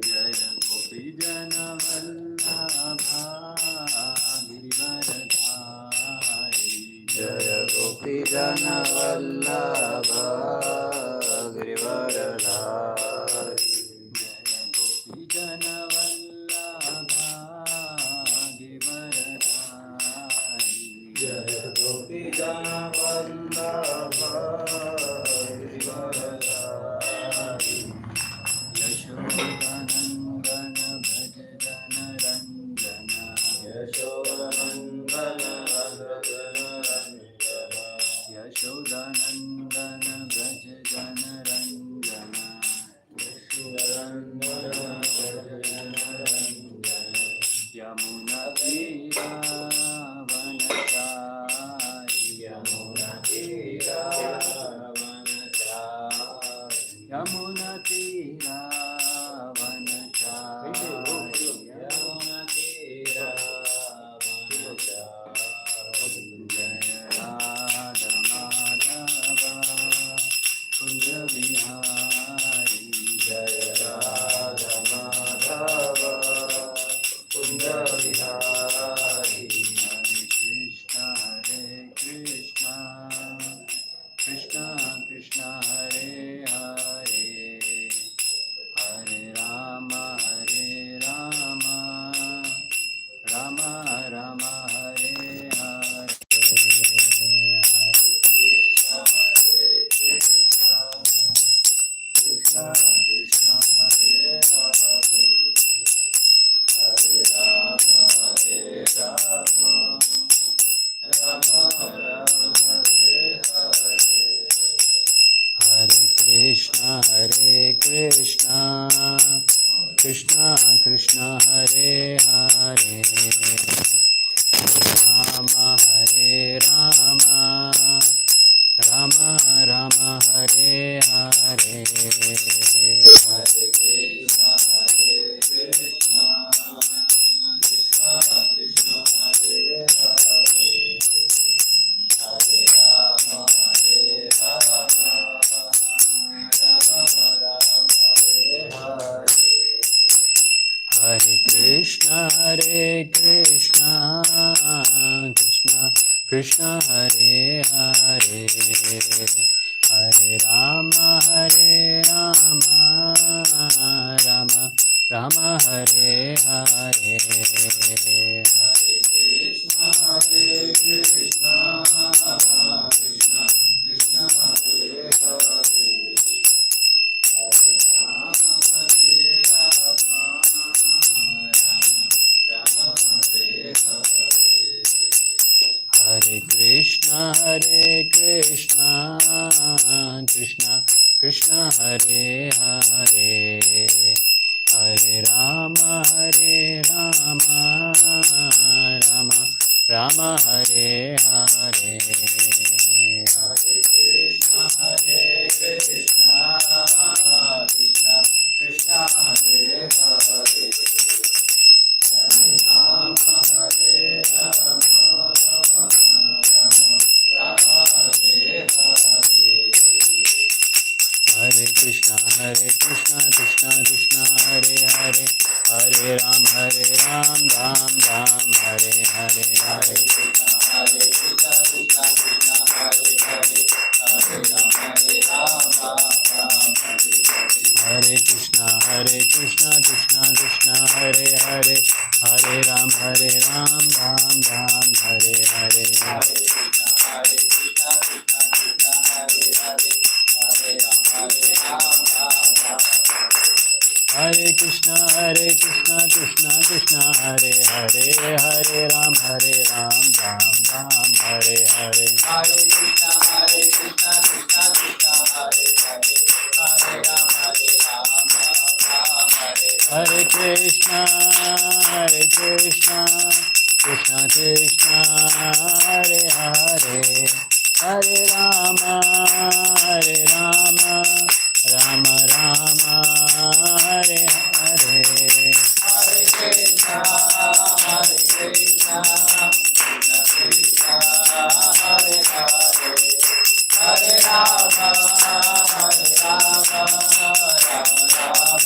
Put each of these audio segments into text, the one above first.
जय गोपी जन वल्लभा गिरिवरधारी जय गोपी जन वल्लभा गिरिवरधारी जय गोपी जन वल्लभा गिरिवरधारी जय गोपी जन वल्लभा गिरिवरधारी यशोदानंदन भज जन रंजन यशोदानंदन भज जन रंजन यशोदानंदन भज जन रंजन यशोदानंदन भज जन रंजन यमुना तीरावनचारि यमुना तीरावनचारि यमुना तीरावनचारि यमुना तीरावनचारि जय राधा माधव कुंज बिहारी जय राधा माधव कुंज बिहारी हरे कृष्णा कृष्णा कृष्णा हरे हरे हरे राम राम राम हरे हरे हरे कृष्णा कृष्णा कृष्णा हरे हरे हरे राम राम राम हरे हरे हरे कृष्णा कृष्णा कृष्णा हरे हरे राम राम राम हरे हरे हरे कृष्णा कृष्णा कृष्णा कृष्णा हरे हरे हरे राम राम राम हरे हरे हरे कृष्णा कृष्णा कृष्णा हरे हरे हरे राम राम राम हरे हरे हरे कृष्णा कृष्णा कृष्णा कृष्णा हरे हरे हरे राम राम हरे हरे हरे कृष्णा कृष्णा कृष्णा हरे हरे हरे राम राम हरे हरे हरे कृष्णा कृष्णा कृष्णा कृष्णा हरे हरे हरे राम राम हरे हरे हरे कृष्णा कृष्णा कृष्णा हरे हरे हरे राम राम राम हरे हरे हरे कृष्णा कृष्णा कृष्णा हरे हरे हरे राम राम राम हरे हरे हरे कृष्णा कृष्णा कृष्णा हरे हरे हरे राम राम राम हरे हरे हरे कृष्णा कृष्णा कृष्णा हरे हरे हरे राम राम हरे Krishna Krishna Krishna Hare Hare Hare Ram Ram Ram Hare Hare Hare Krishna Krishna Krishna Hare Hare Hare Ram Ram Hare Hare Krishna Krishna Krishna Hare Hare Hare Ram Ram Ram Hare Hare Hare Krishna Krishna Krishna Hare Hare Hare Ram Ram Ram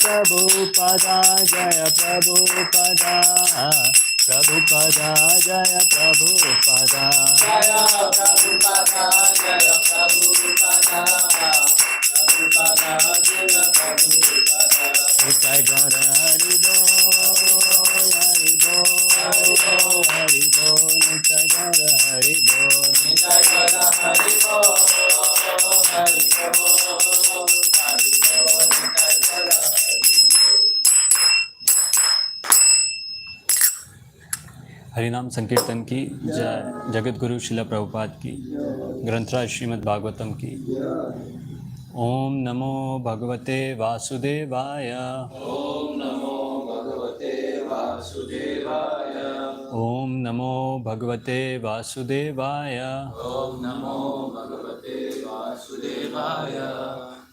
Prabhupada, Jaya Prabhupada, Prabhupada, Jaya Prabhupada, Jaya Prabhupada, Jaya Prabhupada, Prabhupada, Jaya Prabhupada. Nitai Gaura Hari Bol, Hari Bol, Hari Bol, Nitai Gaura Hari Bol, Nitai Gaura Hari Bol, Hari Bol, Hari Bol, Nitai Gaura Hari Bol. हरिनाम संकीर्तन की जय, जगत गुरु शिला प्रभुपाद की, ग्रंथराज श्रीमद् भागवतम की। ओम नमो भगवते वासुदेवाय, Om Namo Bhagavate Vasudevaya. ओम नमो भगवते वासुदेवाय, Om Namo Bhagavate Vasudevaya.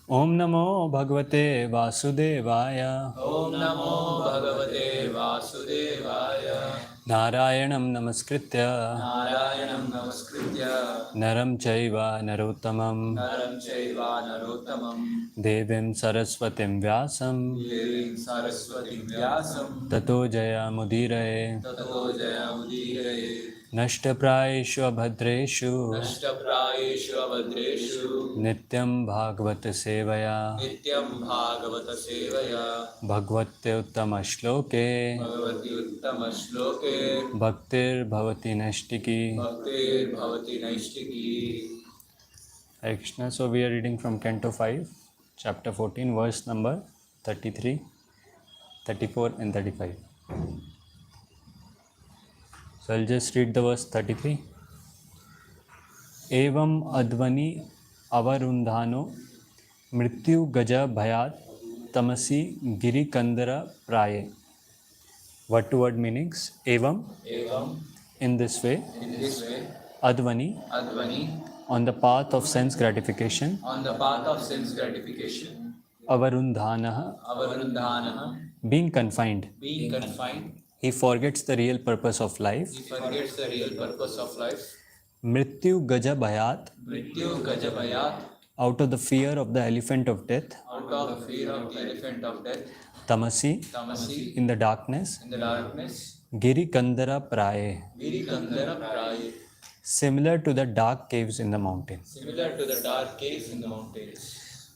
ओम नमो भगवते वासुदेवाय। Om Namo Bhagavate Vasudevaya. नारायणं नमस्कृत्य Narayanam Namaskritya नरं चैव नरोत्तमं Naram Chaiva Narottamam देवीं सरस्वतीं व्यासं Devim Saraswati Vyasam ततो जयमुदीरये। Tato Jayamudire नष्टप्रायेषु अभद्रेषु Nashtaprayeshu Avadreshu नित्यं भागवत सेवया Nityam Bhagavata Sevaya भगवत्युत्तमश्लोके Bhagavati Uttama Shloke भक्तिर्भवति नैष्टिकी। Bhaktir Bhavati Naishtiki. Hare Krishna. So we are reading from Canto 5, chapter 14, verse number 33, 34 and 35. So I'll just read the verse 33. Evam advani avarundhano mrityu gaja bhayat tamasi giri kandara praye. Word to word meanings. Evam, Evam, in this way. in this way, Advani, Advani, on the path of sense gratification. on the path of sense gratification, Avarundhanaha, Avarundhanaha, being confined. being confined, He forgets the real purpose of life. he forgets the real purpose of life. Mrityu gaja bhayat, Mrityu Gajabayat, out of the fear of the elephant of death. out of fear of the elephant of death. Tamasi, Tamasi, in the darkness. in the darkness. Giri kandara praye, Giri Kandara Praye, similar to the dark caves in the mountain. similar to the dark caves in the mountains.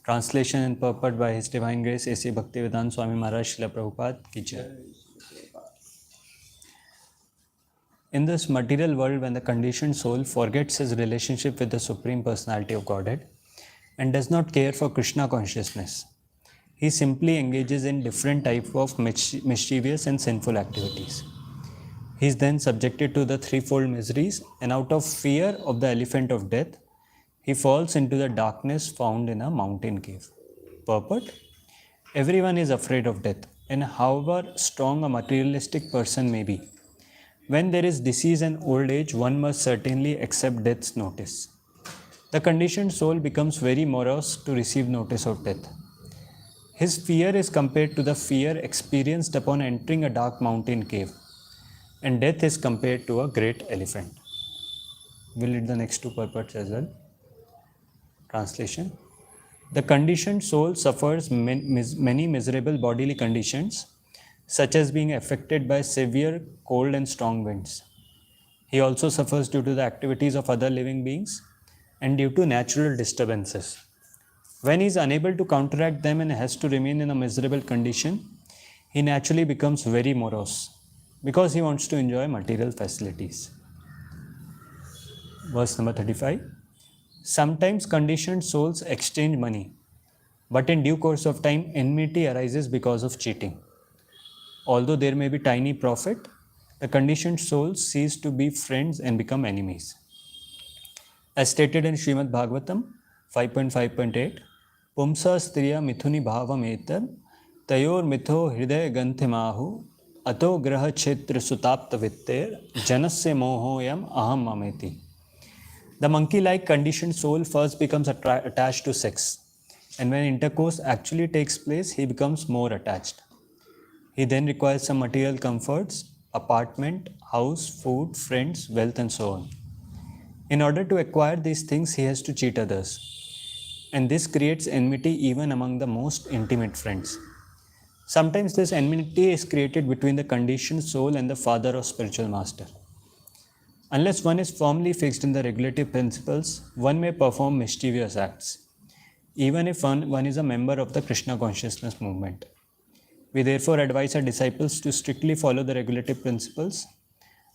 Translation and purport by His Divine Grace A.C. Bhaktivedanta Swami Maharaj Srila Prabhupada ki jai. In this material world, when the conditioned soul forgets his relationship with the Supreme Personality of Godhead and does not care for Krishna consciousness, he simply engages in different types of mischievous and sinful activities. He is then subjected to the threefold miseries, and out of fear of the elephant of death, he falls into the darkness found in a mountain cave. Purport: everyone is afraid of death, and however strong a materialistic person may be, when there is disease and old age, one must certainly accept death's notice. The conditioned soul becomes very morose to receive notice of death. His fear is compared to the fear experienced upon entering a dark mountain cave, and death is compared to a great elephant. We'll read the next two purports as well. Translation: the conditioned soul suffers many miserable bodily conditions, such as being affected by severe cold and strong winds. He also suffers due to the activities of other living beings and due to natural disturbances. When he is unable to counteract them and has to remain in a miserable condition, he naturally becomes very morose because he wants to enjoy material facilities. Verse number 35. Sometimes conditioned souls exchange money, but in due course of time, enmity arises because of cheating. Although there may be tiny profit, the conditioned souls cease to be friends and become enemies. As stated in Srimad Bhagavatam 5.5.8, Pumsa striya mithuni bhavam etam tayor mitho hridaya ganthimahu ato graha kshetra sutapta vitter janasya mohoyam aham mameti. The monkey-like conditioned soul first becomes attached to sex, and when intercourse actually takes place, he becomes more attached. He then requires some material comforts, apartment, house, food, friends, wealth, and so on. In order to acquire these things, he has to cheat others. And this creates enmity even among the most intimate friends. Sometimes this enmity is created between the conditioned soul and the father or spiritual master. Unless one is firmly fixed in the regulative principles, one may perform mischievous acts, even if one is a member of the Krishna consciousness movement. We therefore advise our disciples to strictly follow the regulative principles.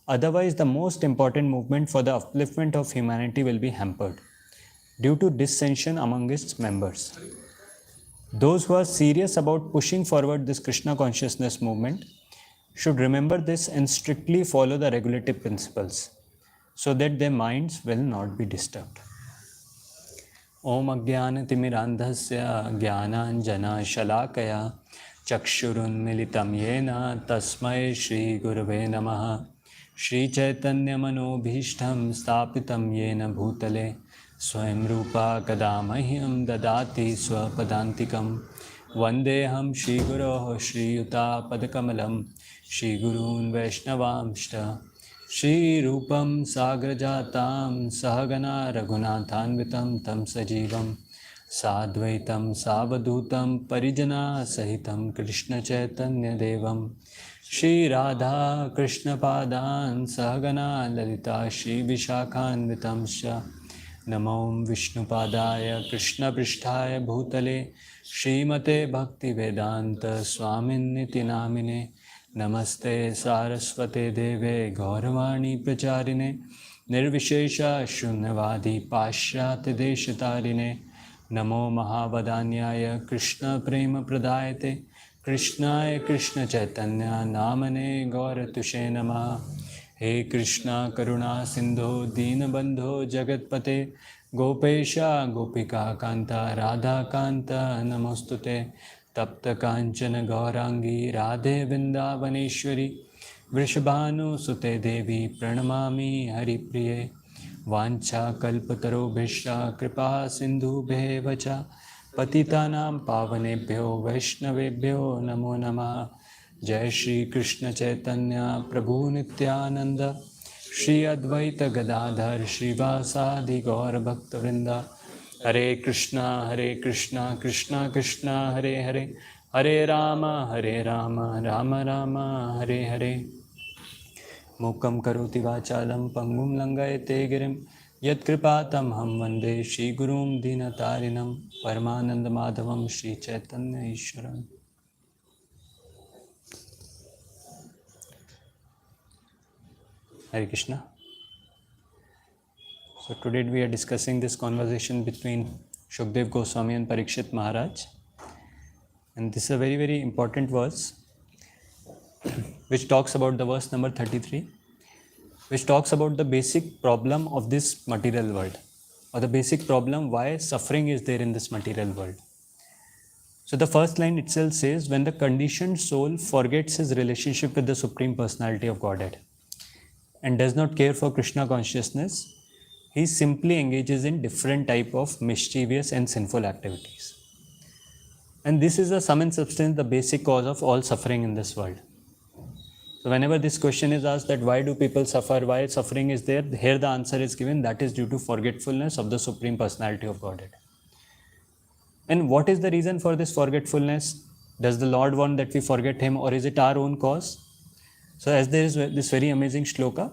Otherwise, the most important movement for the upliftment of humanity will be hampered due to dissension among its members. Those who are serious about pushing forward this Krishna consciousness movement should remember this and strictly follow the regulative principles so that their minds will not be disturbed. Om Ajnanatimirandhasya Jnananjana Shalakaya Chakshurunmilitam Yena Tasmai Shri Gurave Namaha Shri Chaitanya Manobhishtam Stapitam Yena Bhutale Swayam Rupa Kadamahyam Dadati Swapadantikam Vandeham Shri Guroh Shri Yuta Padakamalam Shri Gurun Vaishnavamshta Shri Rupam Sagrajatam Sahagana Raghunathanvitam Tam Sajivam Sadvaitam Savadutam Parijana Sahitam Krishna Chaitanya Devam Shri Radha Krishna Padan Sahagana Lalita Shri Vishakhanvitam Sha Namom Vishnu Padaya Krishna Pristhaya Bhutale Srimate Bhakti Vedanta Swamin Niti Namine Namaste Saraswate Deve Gauravani Pracharine Nirvishesha Shunyavadi Pashyati Deshatarine Namo Mahavadanyaya Krishna Prema Pradayate Krishnaya Krishna Chaitanya Namane Gauratushe Namaha He Krishna Karuna Sindho Deenabandho Jagatpate Gopesha Gopika Kanta Radha Kanta Namostute Tapta Kanchana Gaurangi Radhe Vrindavaneshwari Vrishabhanu Sute Devi Pranamami Haripriye Vancha Kalpataro Bhishra Kripa Sindhu Bhevacha Patitanam Pavanebhyo Vaishnavebhyo Namo Namah Jai Shri Krishna Chaitanya Prabhu Nityananda Shri Advaita Gadadhar Shrivasadi Gaur Bhakta Vrinda Hare Krishna Krishna Krishna Hare Hare Hare Rama Rama Rama Hare Hare Mukam karoti vachalam pangum langayate girim Yat kripatam ham vande Shri Gurum Dinatarinam Paramananda Madhavam Shri Chaitanya Ishwaram. Hare Krishna. So today we are discussing this conversation between Shukdev Goswami and Parikshit Maharaj. And this is a very, very important verse which talks about the verse number 33, which talks about the basic problem of this material world, or the basic problem why suffering is there in this material world. So the first line itself says, when the conditioned soul forgets his relationship with the Supreme Personality of Godhead and does not care for Krishna consciousness, he simply engages in different type of mischievous and sinful activities. And this is the sum and substance, the basic cause of all suffering in this world. So whenever this question is asked that why do people suffer, why suffering is there, here the answer is given, that is due to forgetfulness of the Supreme Personality of Godhead. And what is the reason for this forgetfulness? Does the Lord want that we forget Him, or is it our own cause? So as there is this very amazing shloka,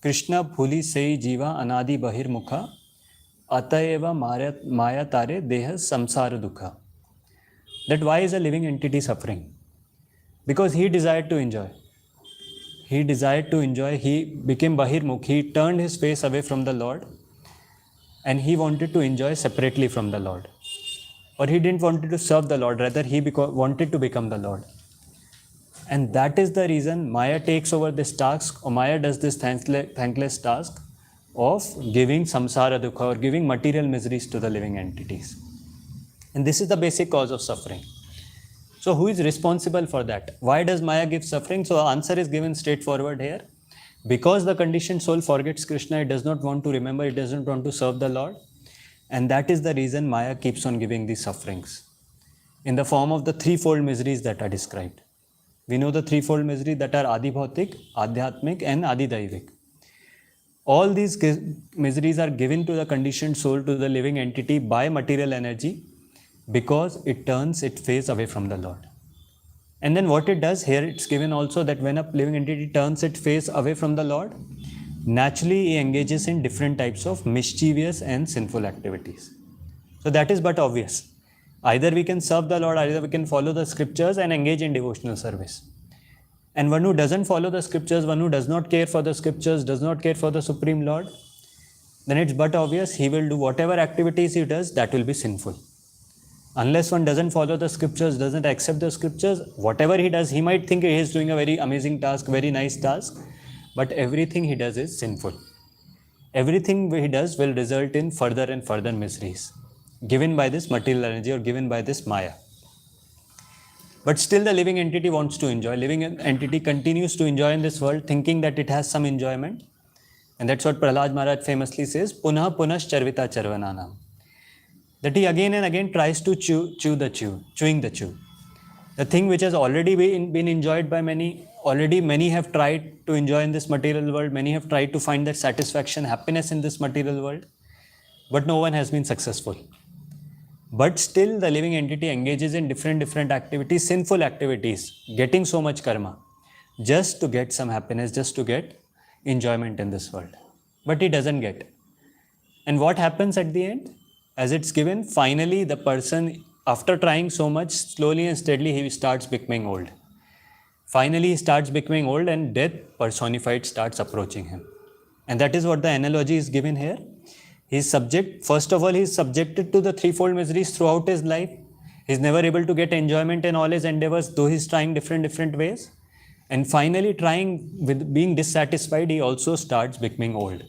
Krishna bhuli sei jiva anadi bahir mukha atayeva maya tare deha samsara dukha. That why is a living entity suffering? Because he desired to enjoy. He desired to enjoy, he became bahirmukh, he turned his face away from the Lord and he wanted to enjoy separately from the Lord. Or he didn't want to serve the Lord, rather he wanted to become the Lord. And that is the reason Maya takes over this task, or Maya does this thankless task of giving samsara dukha, or giving material miseries to the living entities. And this is the basic cause of suffering. So who is responsible for that? Why does Maya give suffering? So the answer is given straightforward here. Because the conditioned soul forgets Krishna, it does not want to remember, it doesn't want to serve the Lord. And that is the reason Maya keeps on giving these sufferings in the form of the threefold miseries that are described. We know the threefold misery that are Adi Bhautik, Adhyatmik and Adi Daivik. All these miseries are given to the conditioned soul, to the living entity by material energy, because it turns its face away from the Lord. And then what it does here, it's given also that when a living entity turns its face away from the Lord, naturally he engages in different types of mischievous and sinful activities. So that is but obvious. Either we can serve the Lord, either we can follow the scriptures and engage in devotional service. And one who doesn't follow the scriptures, one who does not care for the scriptures, does not care for the Supreme Lord, then it's but obvious he will do whatever activities he does, that will be sinful. Unless one doesn't follow the scriptures, doesn't accept the scriptures, whatever he does, he might think he is doing a very amazing task, very nice task, but everything he does is sinful. Everything he does will result in further and further miseries given by this material energy or given by this Maya. But still the living entity wants to enjoy. Living entity continues to enjoy in this world, thinking that it has some enjoyment. And that's what Prahlad Maharaj famously says, Punah punash charvita charvananam. That he again and again tries to chewing the chew. The thing which has already been enjoyed by many, already many have tried to enjoy in this material world, many have tried to find that satisfaction, happiness in this material world, but no one has been successful. But still the living entity engages in different activities, sinful activities, getting so much karma, just to get some happiness, just to get enjoyment in this world. But he doesn't get. And what happens at the end? As it's given, finally the person, after trying so much, slowly and steadily he starts becoming old. Finally he starts becoming old and death personified starts approaching him. And that is what the analogy is given here. First of all, he is subjected to the threefold miseries throughout his life. He is never able to get enjoyment in all his endeavors, though he is trying different ways. And finally, trying with being dissatisfied, he also starts becoming old.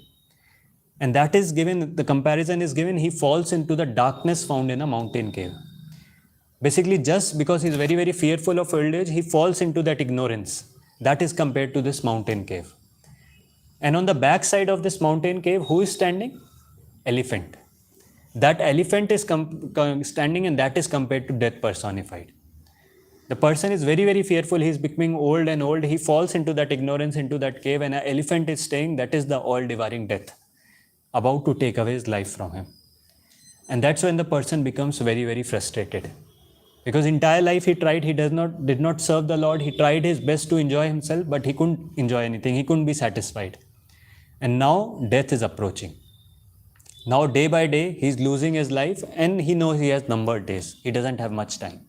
And that is given, the comparison is given, he falls into the darkness found in a mountain cave. Basically, just because he is very fearful of old age, he falls into that ignorance. That is compared to this mountain cave. And on the back side of this mountain cave, who is standing? Elephant. That elephant is standing, and that is compared to death personified. The person is very fearful, he is becoming old and old, he falls into that ignorance, into that cave, and an elephant is staying, that is the all-devouring death, about to take away his life from him. And that's when the person becomes very frustrated. Because entire life he tried, he did not serve the Lord, he tried his best to enjoy himself, but he couldn't enjoy anything, he couldn't be satisfied. And now death is approaching. Now day by day he is losing his life, and he knows he has numbered days, he doesn't have much time.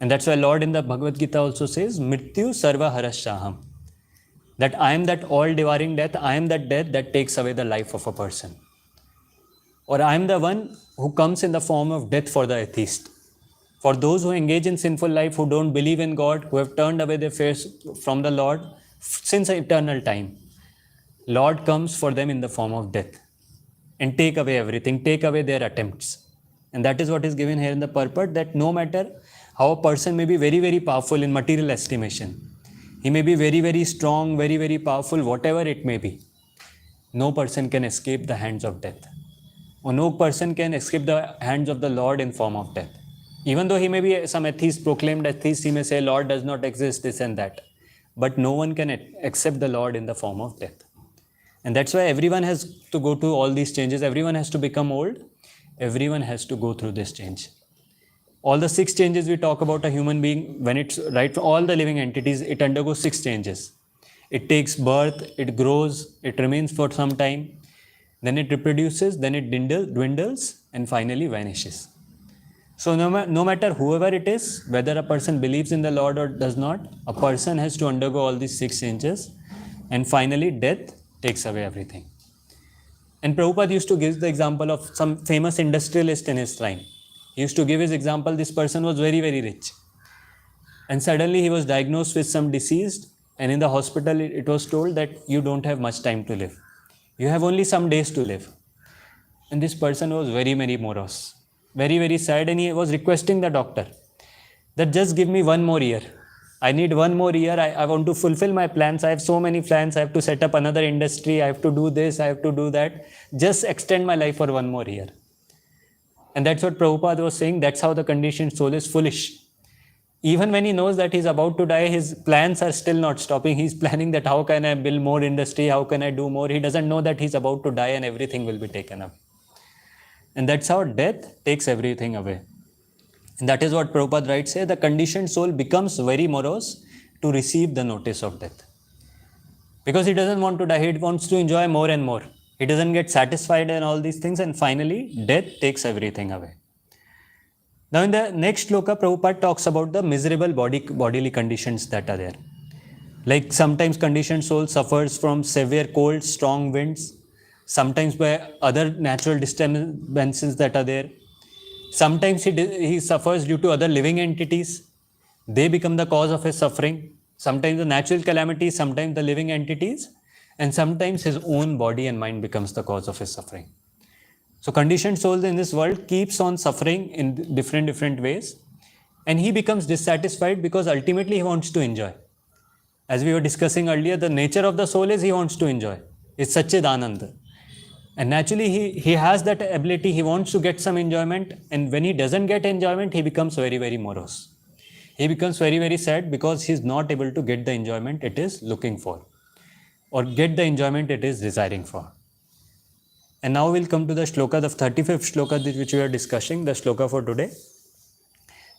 And that's why Lord in the Bhagavad Gita also says, Mrityu sarva harashaham. That I am that all-devouring death, I am that death that takes away the life of a person. Or I am the one who comes in the form of death for the atheist. For those who engage in sinful life, who don't believe in God, who have turned away their face from the Lord since eternal time, Lord comes for them in the form of death and take away everything, take away their attempts. And that is what is given here in the purport, that no matter how a person may be very powerful in material estimation, he may be very strong, very powerful, whatever it may be, no person can escape the hands of death. Or no person can escape the hands of the Lord in form of death. Even though he may be some atheist, proclaimed atheist, he may say Lord does not exist, this and that. But no one can accept the Lord in the form of death. And that's why everyone has to go through all these changes. Everyone has to become old. Everyone has to go through this change. All the 6 changes we talk about a human being, when it's right for all the living entities, it undergoes 6 changes. It takes birth, it grows, it remains for some time, then it reproduces, then it dwindles, and finally vanishes. So no matter whoever it is, whether a person believes in the Lord or does not, a person has to undergo all these 6 changes, and finally death takes away everything. And Prabhupada used to give the example of some famous industrialist in his time. He used to give his example, this person was very rich. And suddenly he was diagnosed with some disease, and in the hospital it was told that you don't have much time to live. You have only some days to live. And this person was very morose, very sad, and he was requesting the doctor that just give me 1 more year. I need 1 more year. I want to fulfill my plans. I have so many plans. I have to set up another industry. I have to do this. I have to do that. Just extend my life for 1 more year. And that's what Prabhupada was saying. That's how the conditioned soul is foolish. Even when he knows that he's about to die, his plans are still not stopping. He's planning that how can I build more industry? How can I do more? He doesn't know that he's about to die and everything will be taken away. And that's how death takes everything away. And that is what Prabhupada writes here, the conditioned soul becomes very morose to receive the notice of death. Because he doesn't want to die, he wants to enjoy more and more. He doesn't get satisfied in all these things, and finally, death takes everything away. Now, in the next shloka, Prabhupada talks about the miserable bodily conditions that are there. Like sometimes conditioned soul suffers from severe cold, strong winds, sometimes by other natural disturbances that are there. Sometimes he suffers due to other living entities. They become the cause of his suffering. Sometimes the natural calamities, sometimes the living entities, and sometimes his own body and mind becomes the cause of his suffering. So conditioned souls in this world keeps on suffering in different ways, and he becomes dissatisfied because ultimately he wants to enjoy. As we were discussing earlier, the nature of the soul is he wants to enjoy. It's Satchidananda. And naturally he has that ability, he wants to get some enjoyment, and when he doesn't get enjoyment, he becomes very morose. He becomes very sad because he is not able to get the enjoyment it is looking for, or get the enjoyment it is desiring for. And now we'll come to the shloka, the 35th shloka which we are discussing, the shloka for today,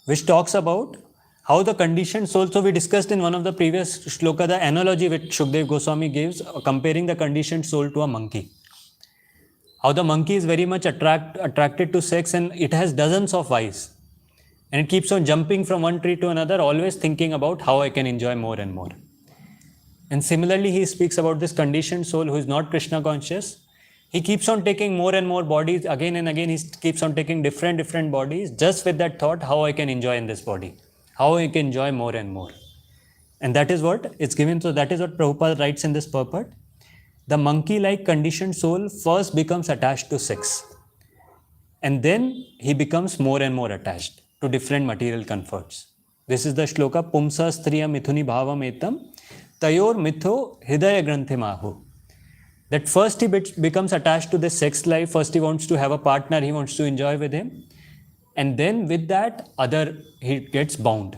which talks about how the conditioned soul. So we discussed in one of the previous shloka the analogy which Shukdev Goswami gives, comparing the conditioned soul to a monkey. How the monkey is very much attracted to sex, and it has dozens of eyes. And it keeps on jumping from one tree to another, always thinking about how I can enjoy more and more. And similarly, he speaks about this conditioned soul who is not Krishna conscious. He keeps on taking more and more bodies, again and again, he keeps on taking different bodies, just with that thought, how I can enjoy in this body, how I can enjoy more and more. And that is what it's given. So that is what Prabhupada writes in this purport. The monkey-like conditioned soul first becomes attached to sex, and then he becomes more and more attached to different material comforts. This is the shloka, Pumsa Striya Mithuni Bhavam Etam Tayor Mitho Hidaya Granthi Mahu. That first he becomes attached to the sex life, first he wants to have a partner, he wants to enjoy with him, and then with that he gets bound,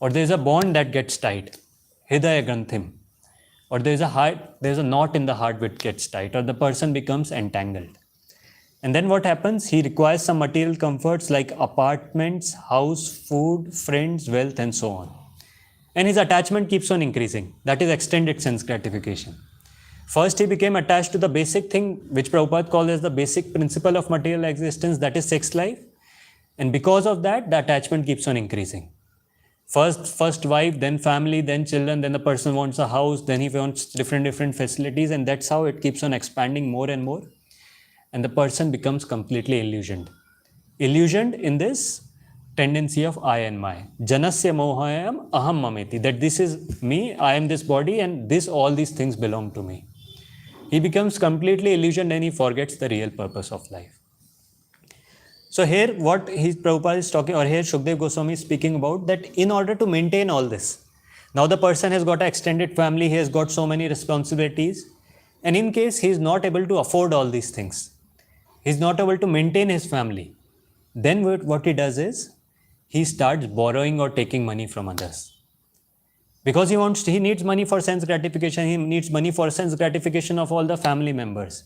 or there is a bond that gets tied, Hidaya Granthim, or there is a knot in the heart which gets tight, or the person becomes entangled. And then what happens? He requires some material comforts like apartments, house, food, friends, wealth, and so on. And his attachment keeps on increasing. That is extended sense gratification. First, he became attached to the basic thing, which Prabhupada calls as the basic principle of material existence, that is sex life. And because of that, the attachment keeps on increasing. First wife, then family, then children, then the person wants a house, then he wants different facilities, and that's how it keeps on expanding more and more. And the person becomes completely illusioned. Illusioned in this tendency of I and my. Janasya mohayam aham mameti. That this is me, I am this body, and all these things belong to me. He becomes completely illusioned and he forgets the real purpose of life. So here what Prabhupada is talking, or here Shukdev Goswami is speaking about, that in order to maintain all this, now the person has got an extended family, he has got so many responsibilities, and in case he is not able to afford all these things, he is not able to maintain his family, then what he does is, he starts borrowing or taking money from others. Because he needs money for sense gratification, he needs money for sense gratification of all the family members.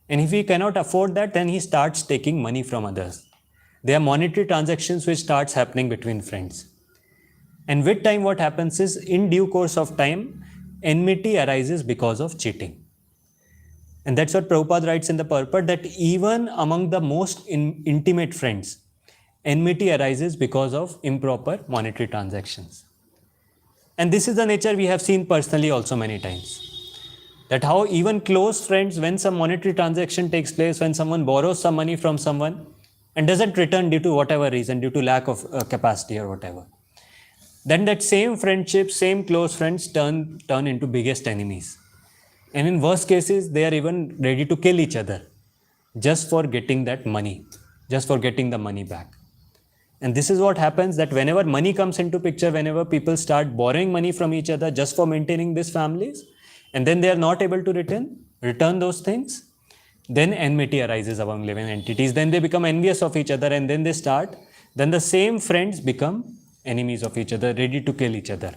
And if he cannot afford that, then he starts taking money from others. There are monetary transactions which starts happening between friends. And with time what happens is, in due course of time, enmity arises because of cheating. And that's what Prabhupada writes in the purport, that even among the most intimate friends, enmity arises because of improper monetary transactions. And this is the nature we have seen personally also many times. That how even close friends, when some monetary transaction takes place, when someone borrows some money from someone and doesn't return due to whatever reason, due to lack of capacity or whatever, then that same friendship, same close friends turn into biggest enemies. And in worst cases, they are even ready to kill each other just for getting that money, just for getting the money back. And this is what happens, that whenever money comes into picture, whenever people start borrowing money from each other just for maintaining these families, and then they are not able to return those things, then enmity arises among living entities. Then they become envious of each other, and then the same friends become enemies of each other, ready to kill each other.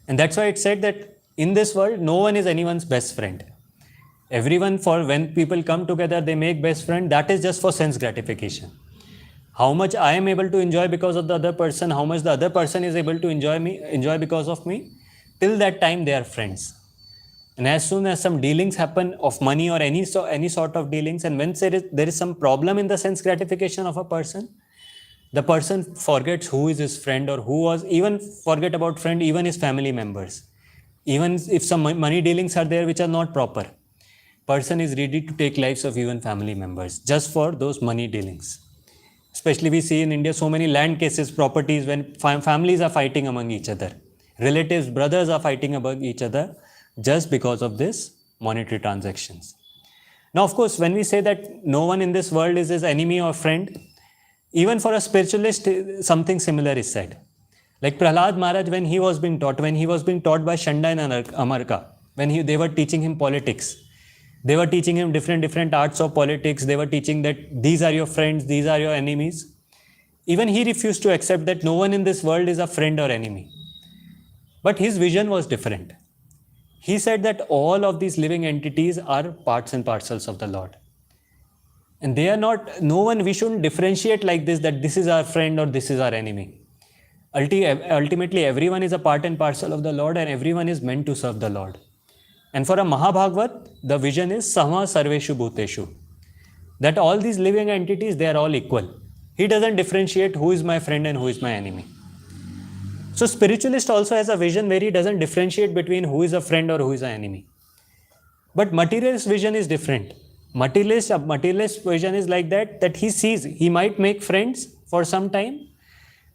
And that's why it's said that in this world, no one is anyone's best friend. Everyone, when people come together, they make best friend, that is just for sense gratification. How much I am able to enjoy because of the other person, how much the other person is able to enjoy because of me, till that time they are friends. And as soon as some dealings happen of money or any sort of dealings, and when there is some problem in the sense gratification of a person, the person forgets who is his friend, or who was, even forget about friend, even his family members. Even if some money dealings are there which are not proper, person is ready to take lives of even family members just for those money dealings. Especially we see in India so many land cases, properties, when families are fighting among each other. Relatives, brothers are fighting among each other just because of this monetary transactions. Now, of course, when we say that no one in this world is his enemy or friend, even for a spiritualist, something similar is said. Like Prahlad Maharaj, when he was being taught by Shanda and Amarka, when they were teaching him politics, they were teaching him different arts of politics. They were teaching that these are your friends, these are your enemies. Even he refused to accept that no one in this world is a friend or enemy. But his vision was different. He said that all of these living entities are parts and parcels of the Lord. And they are not, no one, we shouldn't differentiate like this, that this is our friend or this is our enemy. Ultimately, everyone is a part and parcel of the Lord, and everyone is meant to serve the Lord. And for a Mahabhagavat, the vision is Sama Sarveshu Bhuteshu. That all these living entities, they are all equal. He doesn't differentiate who is my friend and who is my enemy. So spiritualist also has a vision where he doesn't differentiate between who is a friend or who is an enemy. But materialist vision is different. Materialist vision is like that he sees, he might make friends for some time,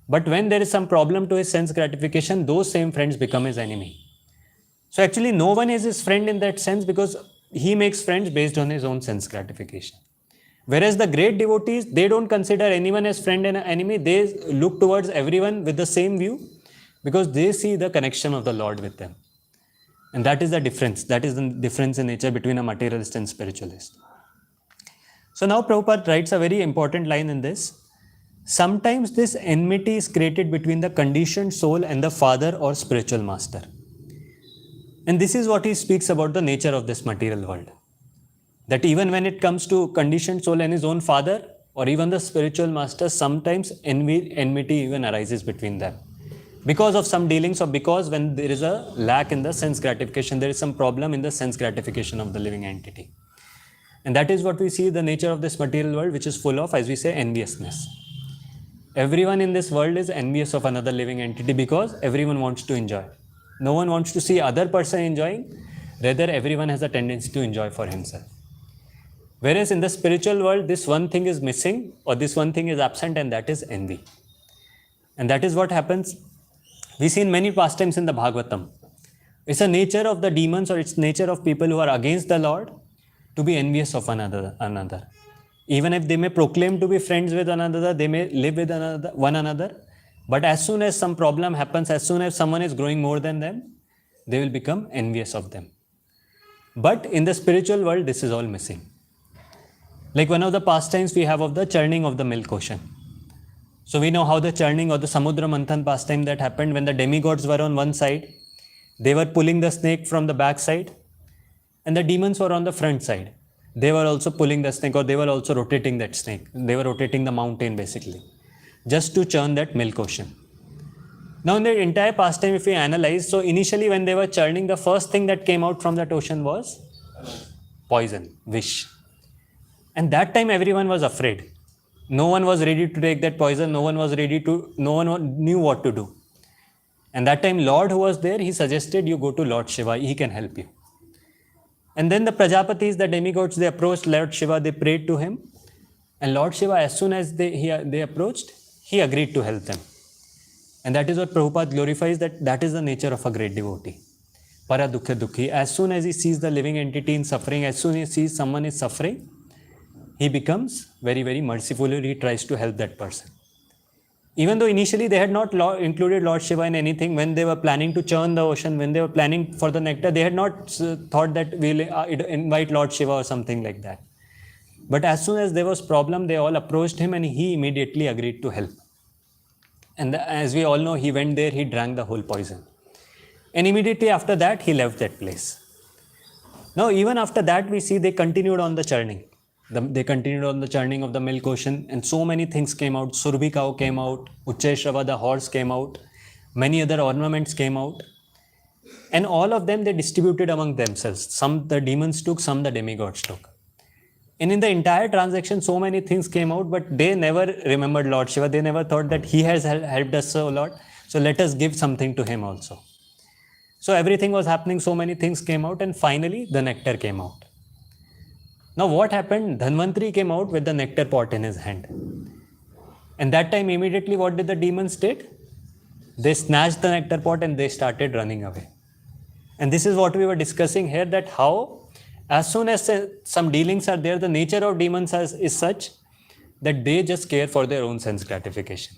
but when there is some problem to his sense gratification, those same friends become his enemy. So actually no one is his friend in that sense, because he makes friends based on his own sense gratification. Whereas the great devotees, they don't consider anyone as friend and enemy. They look towards everyone with the same view, because they see the connection of the Lord with them. And that is the difference. That is the difference in nature between a materialist and spiritualist. So now Prabhupada writes a very important line in this. Sometimes this enmity is created between the conditioned soul and the father or spiritual master. And this is what he speaks about the nature of this material world. That even when it comes to conditioned soul and his own father, or even the spiritual master, sometimes enmity even arises between them. Because of some dealings, or because when there is a lack in the sense gratification, there is some problem in the sense gratification of the living entity. And that is what we see the nature of this material world, which is full of, as we say, enviousness. Everyone in this world is envious of another living entity, because everyone wants to enjoy. No one wants to see other person enjoying. Rather, everyone has a tendency to enjoy for himself. Whereas in the spiritual world, this one thing is missing, or this one thing is absent, and that is envy. And that is what happens. We see in many pastimes in the Bhagavatam. It's a nature of the demons, or it's nature of people who are against the Lord, to be envious of another. Even if they may proclaim to be friends with another, they may live with one another, but as soon as some problem happens, as soon as someone is growing more than them, they will become envious of them. But in the spiritual world, this is all missing. Like one of the pastimes we have of the churning of the milk ocean. So we know how the churning or the Samudra Manthan pastime that happened when the demigods were on one side, they were pulling the snake from the back side, and the demons were on the front side. They were also pulling the snake, or they were also rotating that snake. They were rotating the mountain basically, just to churn that milk ocean. Now in the entire pastime, if we analyze, so initially when they were churning, the first thing that came out from that ocean was poison, vish. And that time everyone was afraid. No one was ready to take that poison. No one knew what to do. And that time Lord who was there, he suggested you go to Lord Shiva, he can help you. And then the Prajapatis, the demigods, they approached Lord Shiva, they prayed to him. And Lord Shiva, as soon as they approached, he agreed to help them. And that is what Prabhupada glorifies, that is the nature of a great devotee. Para dukkha dukhi. As soon as he sees the living entity in suffering, as soon as he sees someone is suffering, he becomes very, very merciful. He tries to help that person. Even though initially they had not included Lord Shiva in anything, when they were planning to churn the ocean, when they were planning for the nectar, they had not thought that we'll invite Lord Shiva or something like that. But as soon as there was problem, they all approached him and he immediately agreed to help. And as we all know, he went there, he drank the whole poison. And immediately after that, he left that place. Now, even after that, we see they continued on the churning. They continued on the churning of the milk ocean, and so many things came out. Surbhi cow came out, Ucheshrava, the horse, came out, many other ornaments came out, and all of them they distributed among themselves. Some the demons took, some the demigods took. And in the entire transaction, so many things came out, but they never remembered Lord Shiva. They never thought that he has helped us so a lot, so let us give something to him also. So everything was happening, so many things came out, and finally the nectar came out. Now what happened? Dhanvantri came out with the nectar pot in his hand. And that time immediately what did the demons did? They snatched the nectar pot and they started running away. And this is what we were discussing here, that how as soon as some dealings are there, the nature of demons is such that they just care for their own sense gratification.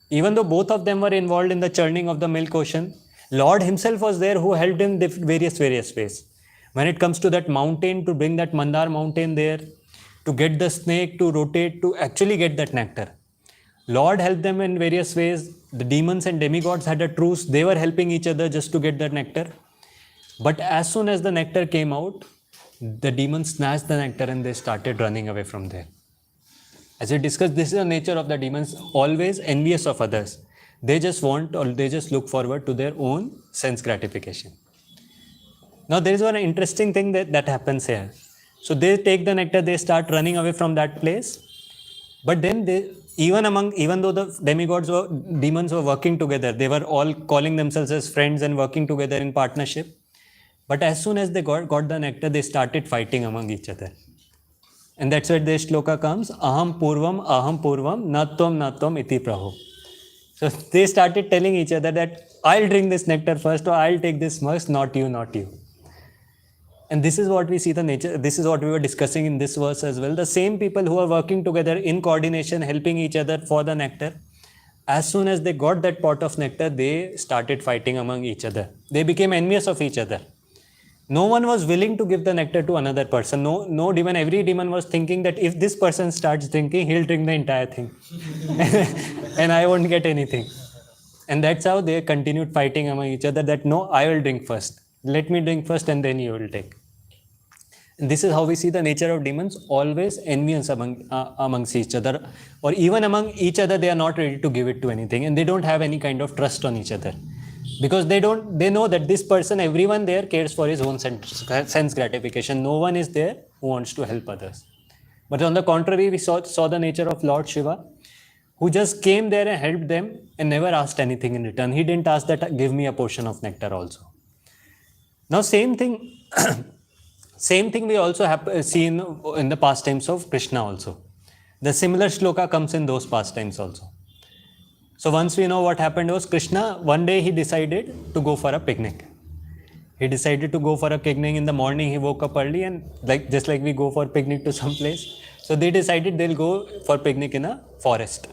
Even though both of them were involved in the churning of the milk ocean, Lord himself was there who helped in various ways. When it comes to that mountain, to bring that Mandar mountain there, to get the snake to rotate, to actually get that nectar, Lord helped them in various ways. The demons and demigods had a truce. They were helping each other just to get that nectar. But as soon as the nectar came out, the demons snatched the nectar and they started running away from there. As we discussed, this is the nature of the demons, always envious of others. They just want, or they just look forward to their own sense gratification. Now there is one interesting thing that happens here. So they take the nectar, they start running away from that place. But then even though the demons were working together, they were all calling themselves as friends and working together in partnership. But as soon as they got the nectar, they started fighting among each other. And that's where the shloka comes, aham purvam, natvam iti praho. So they started telling each other that I'll drink this nectar first, or I'll take this first, not you. And this is what we see the nature, this is what we were discussing in this verse as well. The same people who are working together in coordination, helping each other for the nectar, as soon as they got that pot of nectar, they started fighting among each other. They became envious of each other. No one was willing to give the nectar to another person. No demon, every demon was thinking that if this person starts drinking, he'll drink the entire thing. And I won't get anything. And that's how they continued fighting among each other, that no, I will drink first. Let me drink first and then you will take. And this is how we see the nature of demons, always envious amongst each other, or even among each other, they are not ready to give it to anything, and they don't have any kind of trust on each other. Because they know that this person, everyone there cares for his own sense gratification. No one is there who wants to help others. But on the contrary, we saw the nature of Lord Shiva, who just came there and helped them and never asked anything in return. He didn't ask that, give me a portion of nectar also. Now same thing we also see in the pastimes of Krishna also. The similar shloka comes in those pastimes also. So once we know what happened was, Krishna, one day he decided to go for a picnic. He decided to go for a picnic in the morning. He woke up early, and just like we go for picnic to some place. So they decided they'll go for picnic in a forest.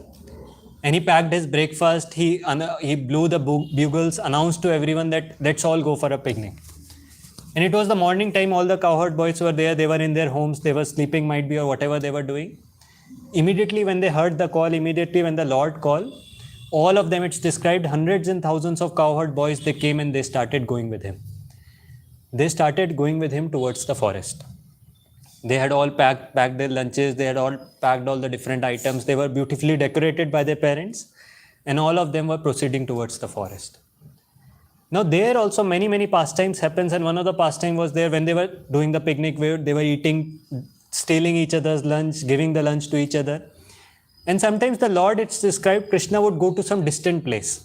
And he packed his breakfast. He blew the bugles, announced to everyone that let's all go for a picnic. And it was the morning time. All the cowherd boys were there. They were in their homes. They were sleeping, might be, or whatever they were doing. Immediately when they heard the call, immediately when the Lord called, all of them, it's described, hundreds and thousands of cowherd boys, they came and they started going with him. They started going with him towards the forest. They had all packed their lunches. They had all packed all the different items. They were beautifully decorated by their parents. And all of them were proceeding towards the forest. Now there also many pastimes happens, and one of the pastime was there when they were doing the picnic, where they were eating, stealing each other's lunch, giving the lunch to each other. And sometimes the Lord, it's described, Krishna would go to some distant place.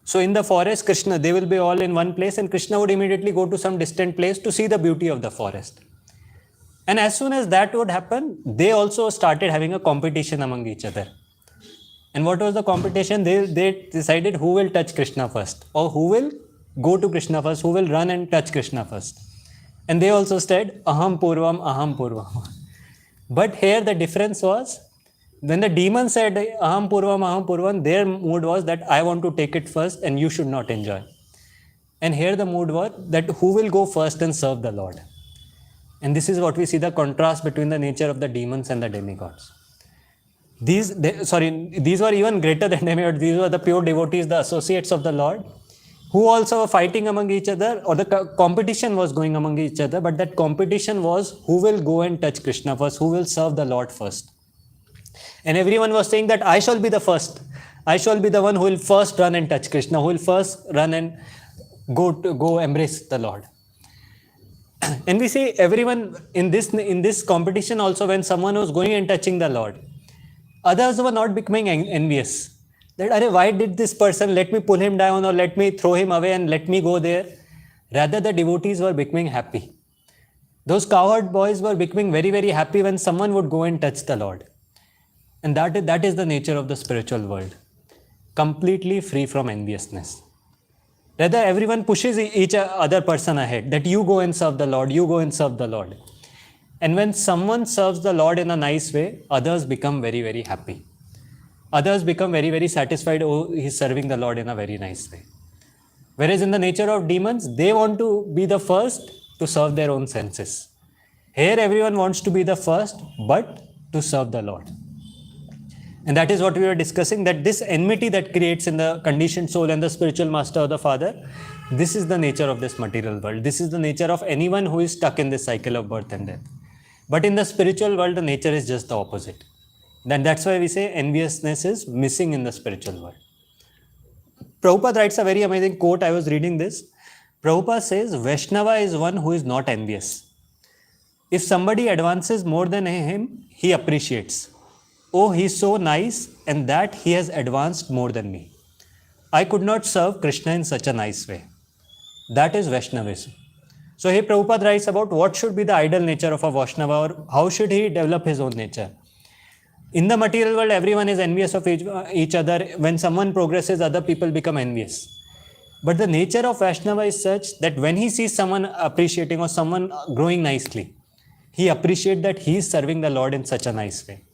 So in the forest, Krishna, they will be all in one place, and Krishna would immediately go to some distant place to see the beauty of the forest. And as soon as that would happen, they also started having a competition among each other. And what was the competition? They decided who will touch Krishna first, or who will go to Krishna first, who will run and touch Krishna first. And they also said, aham purvam. But here the difference was, when the demon said, aham purvam, their mood was that I want to take it first and you should not enjoy. And here the mood was that who will go first and serve the Lord. And this is what we see, the contrast between the nature of the demons and the demigods. These were even greater than demigods. These were the pure devotees, the associates of the Lord. who also were fighting among each other, or the competition was going among each other, but that competition was who will go and touch Krishna first, who will serve the Lord first. And everyone was saying that I shall be the first. I shall be the one who will first run and touch Krishna, who will first run and go embrace the Lord. And we see everyone in this competition also, when someone was going and touching the Lord, others were not becoming envious. That, why did this person, let me pull him down or let me throw him away and let me go there. Rather, the devotees were becoming happy. Those cowherd boys were becoming very, very happy when someone would go and touch the Lord. And that is the nature of the spiritual world. Completely free from enviousness. Rather, everyone pushes each other person ahead, that you go and serve the Lord, you go and serve the Lord. And when someone serves the Lord in a nice way, others become very, very happy. Others become very, very satisfied, oh, he's serving the Lord in a very nice way. Whereas in the nature of demons, they want to be the first to serve their own senses. Here, everyone wants to be the first, but to serve the Lord. And that is what we were discussing, that this enmity that creates in the conditioned soul and the spiritual master or the father, this is the nature of this material world. This is the nature of anyone who is stuck in this cycle of birth and death. But in the spiritual world, the nature is just the opposite. Then that's why we say enviousness is missing in the spiritual world. Prabhupada writes a very amazing quote. I was reading this. Prabhupada says, Vaishnava is one who is not envious. If somebody advances more than him, he appreciates. Oh, he's so nice, and that he has advanced more than me. I could not serve Krishna in such a nice way. That is Vaishnavism. So here Prabhupada writes about what should be the ideal nature of a Vaishnava, or how should he develop his own nature. In the material world, everyone is envious of each other. When someone progresses, other people become envious. But the nature of Vaishnava is such that when he sees someone appreciating or someone growing nicely, he appreciates that he is serving the Lord in such a nice way.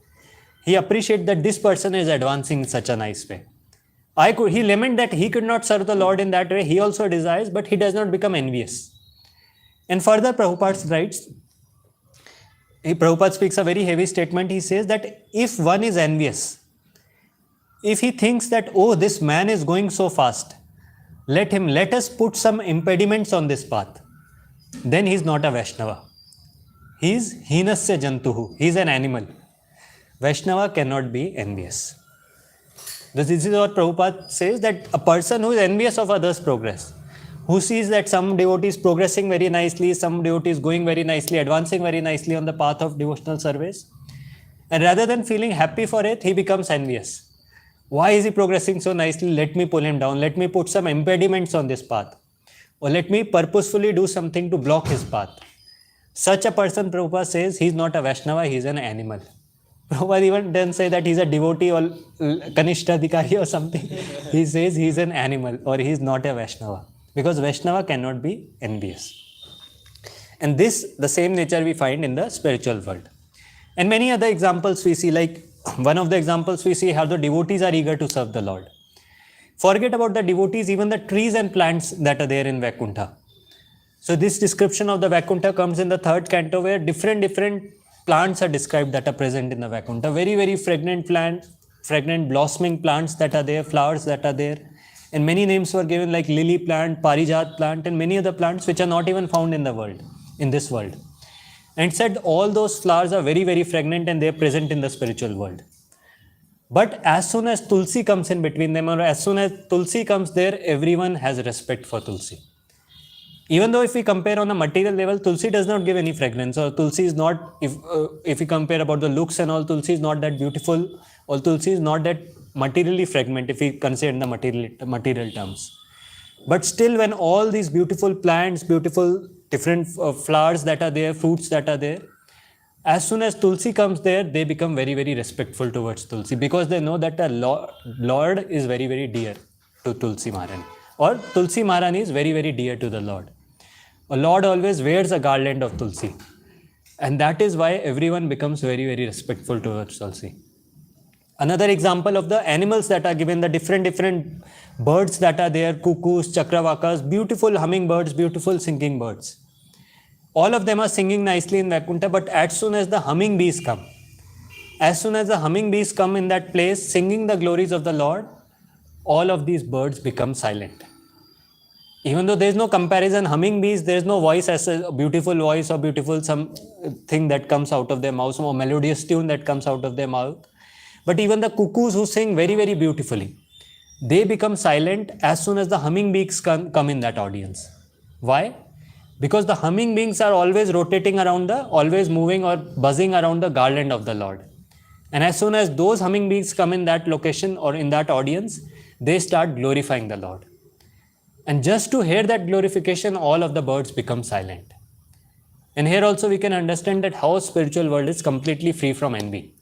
He appreciates that this person is advancing in such a nice way. He lament that he could not serve the Lord in that way. He also desires, but he does not become envious. And further, Prabhupada writes, Prabhupada speaks a very heavy statement. He says that if one is envious, if he thinks that, oh, this man is going so fast, let us put some impediments on this path, then he is not a Vaishnava. He is hinasya jantuhu. He is an animal. Vaishnava cannot be envious. This is what Prabhupada says, that a person who is envious of others' progress, who sees that some devotee is progressing very nicely, some devotee is going very nicely, advancing very nicely on the path of devotional service, and rather than feeling happy for it, he becomes envious. Why is he progressing so nicely? Let me pull him down. Let me put some impediments on this path. Or let me purposefully do something to block his path. Such a person, Prabhupada says, he is not a Vaishnava, he is an animal. Prabhupada even doesn't say that he is a devotee or Kanishtadhikari or something. He says he is an animal, or he is not a Vaishnava. Because Vaishnava cannot be envious. And this, the same nature we find in the spiritual world. And many other examples we see, like one of the examples we see how the devotees are eager to serve the Lord. Forget about the devotees, even the trees and plants that are there in Vaikuntha. So this description of the Vaikuntha comes in the 3rd canto, where different plants are described that are present in the Vaikuntha. Very, very fragrant plants, fragrant blossoming plants that are there, flowers that are there. And many names were given, like lily plant, parijat plant, and many other plants which are not even found in the world, in this world. And it said all those flowers are very, very fragrant and they are present in the spiritual world. But as soon as Tulsi comes in between them, or as soon as Tulsi comes there, everyone has respect for Tulsi. Even though if we compare on a material level, Tulsi does not give any fragrance, or Tulsi is not, if we compare about the looks and all, Tulsi is not that beautiful, or Tulsi is not that materially fragrant if we consider in the material terms. But still, when all these beautiful plants, beautiful different flowers that are there, fruits that are there, as soon as Tulsi comes there, they become very, very respectful towards Tulsi, because they know that the Lord is very, very dear to Tulsi Maharani, or Tulsi Maharani is very, very dear to the Lord. A Lord always wears a garland of Tulsi, and that is why everyone becomes very, very respectful towards Tulsi. Another example of the animals that are given, the different birds that are there, cuckoos, chakravakas, beautiful hummingbirds, beautiful singing birds. All of them are singing nicely in Vaikuntha, but as soon as the humming bees come in that place, singing the glories of the Lord, all of these birds become silent. Even though there is no comparison, humming bees, there is no voice as a beautiful voice or beautiful something that comes out of their mouth, or melodious tune that comes out of their mouth. But even the cuckoos who sing very, very beautifully, they become silent as soon as the humming bees come in that audience. Why? Because the humming beings are always rotating around always moving or buzzing around the garland of the Lord. And as soon as those humming bees come in that location or in that audience, they start glorifying the Lord. And just to hear that glorification, all of the birds become silent. And here also we can understand that how spiritual world is completely free from envy.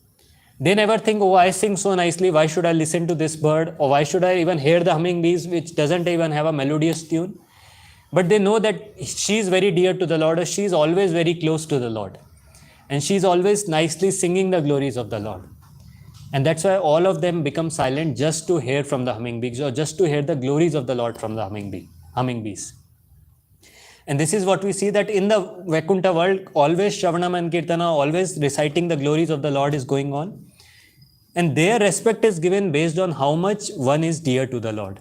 They never think, oh, I sing so nicely, why should I listen to this bird? Or why should I even hear the humming bees, which doesn't even have a melodious tune? But they know that she is very dear to the Lord, or she is always very close to the Lord. And she is always nicely singing the glories of the Lord. And that's why all of them become silent just to hear from the humming bees, or just to hear the glories of the Lord from the humming bees. And this is what we see, that in the Vaikuntha world, always Shravanam and Kirtana, always reciting the glories of the Lord is going on. And their respect is given based on how much one is dear to the Lord,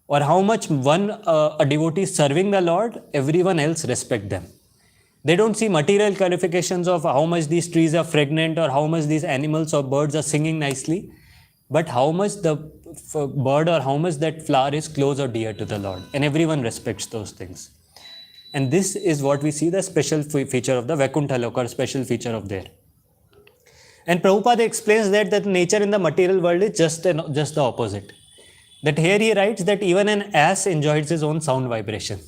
or how much a devotee is serving the Lord. Everyone else respect them. They don't see material qualifications of how much these trees are fragrant, or how much these animals or birds are singing nicely, but how much the bird or how much that flower is close or dear to the Lord. And everyone respects those things. And this is what we see, the special feature of the Vaikuntha Loka, or special feature of there. And Prabhupada explains that the nature in the material world is just the opposite. That here he writes that even an ass enjoys his own sound vibration.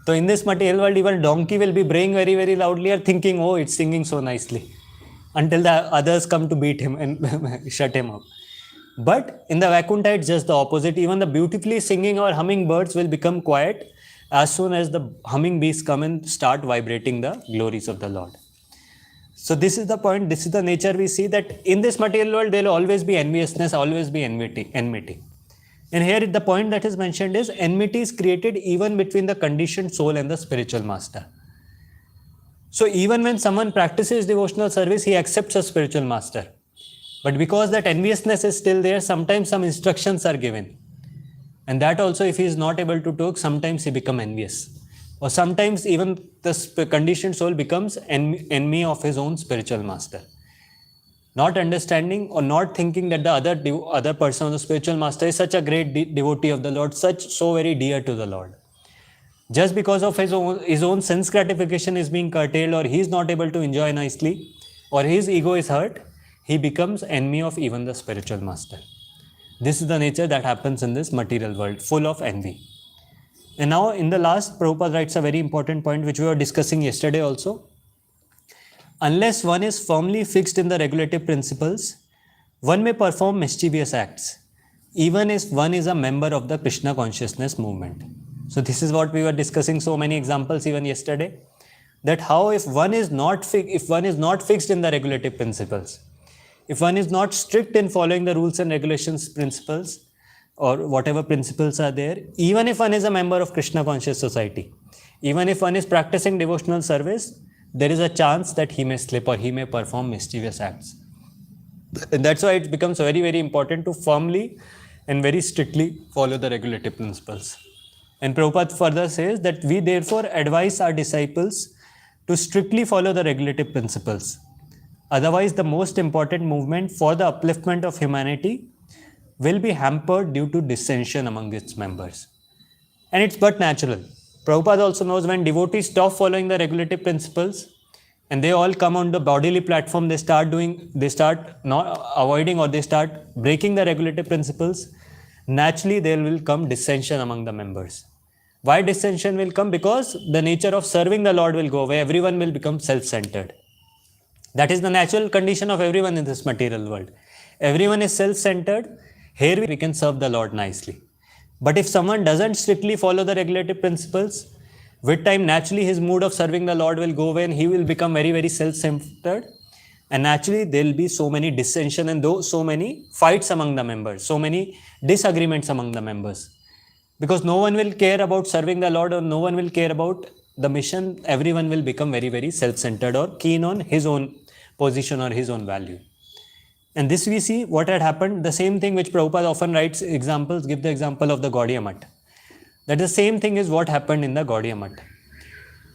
So in this material world, even donkey will be braying very, very loudly, or thinking, oh, it's singing so nicely, until the others come to beat him and shut him up. But in the Vaikuntha, it's just the opposite. Even the beautifully singing or humming birds will become quiet as soon as the humming bees come and start vibrating the glories of the Lord. So this is the point, this is the nature we see, that in this material world, there will always be enviousness, always be enmity. And here the point that is mentioned is, enmity is created even between the conditioned soul and the spiritual master. So even when someone practices devotional service, he accepts a spiritual master. But because that enviousness is still there, sometimes some instructions are given. And that also, if he is not able to talk, sometimes he becomes envious. Or sometimes even the conditioned soul becomes enemy of his own spiritual master. Not understanding or not thinking that the other person, the spiritual master, is such a great devotee of the Lord, so very dear to the Lord. Just because of his own sense gratification is being curtailed, or he is not able to enjoy nicely, or his ego is hurt, he becomes enemy of even the spiritual master. This is the nature that happens in this material world, full of envy. And now in the last, Prabhupada writes a very important point which we were discussing yesterday also. Unless one is firmly fixed in the regulative principles, one may perform mischievous acts, even if one is a member of the Krishna consciousness movement. So this is what we were discussing, so many examples even yesterday, that how if one is not fixed in the regulative principles, if one is not strict in following the rules and regulations principles, or whatever principles are there, even if one is a member of Krishna conscious society, even if one is practicing devotional service, there is a chance that he may slip or he may perform mischievous acts. And that's why it becomes very, very important to firmly and very strictly follow the regulative principles. And Prabhupada further says that we therefore advise our disciples to strictly follow the regulative principles. Otherwise, the most important movement for the upliftment of humanity will be hampered due to dissension among its members. And it's but natural. Prabhupada also knows when devotees stop following the regulative principles and they all come on the bodily platform, they start not avoiding, or they start breaking the regulative principles, naturally there will come dissension among the members. Why dissension will come? Because the nature of serving the Lord will go away. Everyone will become self-centered. That is the natural condition of everyone in this material world. Everyone is self-centered. Here we can serve the Lord nicely. But if someone doesn't strictly follow the regulative principles, with time naturally his mood of serving the Lord will go away and he will become very, very self-centered. And naturally there will be so many dissension and so many fights among the members, so many disagreements among the members. Because no one will care about serving the Lord, or no one will care about the mission. Everyone will become very, very self-centered or keen on his own position or his own value. And this we see what had happened, the same thing which Prabhupada often writes examples, give the example of the Gaudiya Math. That the same thing is what happened in the Gaudiya Math.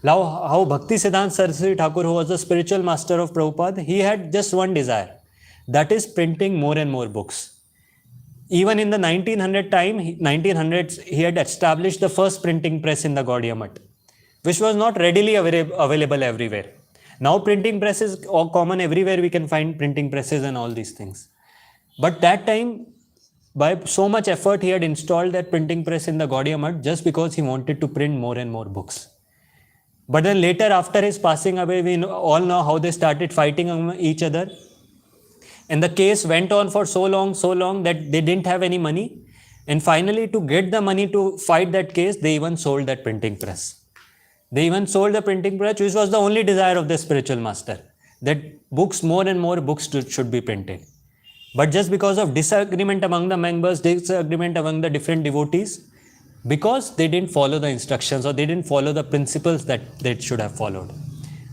Now, how Bhakti Siddhanta Saraswati Thakur, who was the spiritual master of Prabhupada, he had just one desire, that is printing more and more books. Even in the 1900s, he had established the first printing press in the Gaudiya Math, which was not readily available everywhere. Now printing press is common everywhere, we can find printing presses and all these things. But that time, by so much effort, he had installed that printing press in the Gaudiya Math just because he wanted to print more and more books. But then later, after his passing away, we all know how they started fighting each other. And the case went on for so long that they didn't have any money. And finally, to get the money to fight that case, they even sold that printing press. They even sold the printing press, which was the only desire of the spiritual master, that books, more and more books should be printed. But just because of disagreement among the members, disagreement among the different devotees, because they didn't follow the instructions or they didn't follow the principles that they should have followed.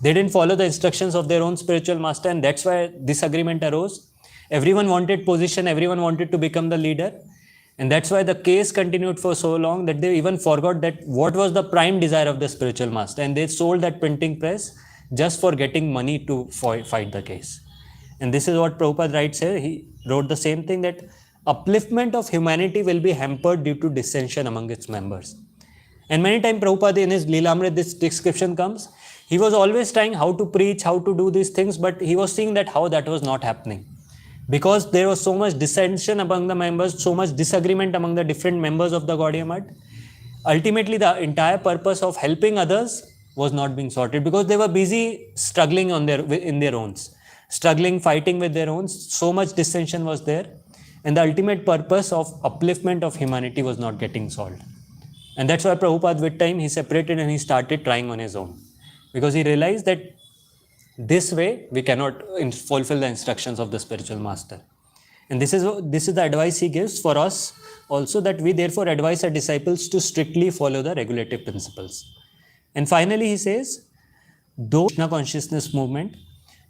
They didn't follow the instructions of their own spiritual master, and that's why disagreement arose. Everyone wanted position, everyone wanted to become the leader. And that's why the case continued for so long that they even forgot that what was the prime desire of the spiritual master. And they sold that printing press just for getting money to fight the case. And this is what Prabhupada writes here. He wrote the same thing, that upliftment of humanity will be hampered due to dissension among its members. And many times Prabhupada in his Leelamrit, this description comes, he was always trying how to preach, how to do these things, but he was seeing that how that was not happening. Because there was so much dissension among the members, so much disagreement among the different members of the Gaudiya Math, ultimately the entire purpose of helping others was not being sorted, because they were busy struggling in their own, struggling, fighting with their own. So much dissension was there, and the ultimate purpose of upliftment of humanity was not getting solved. And that's why Prabhupada, with time, he separated and he started trying on his own, because he realized that this way we cannot fulfill the instructions of the spiritual master. And this is the advice he gives for us also, that we therefore advise our disciples to strictly follow the regulative principles. And finally he says, though Krishna consciousness movement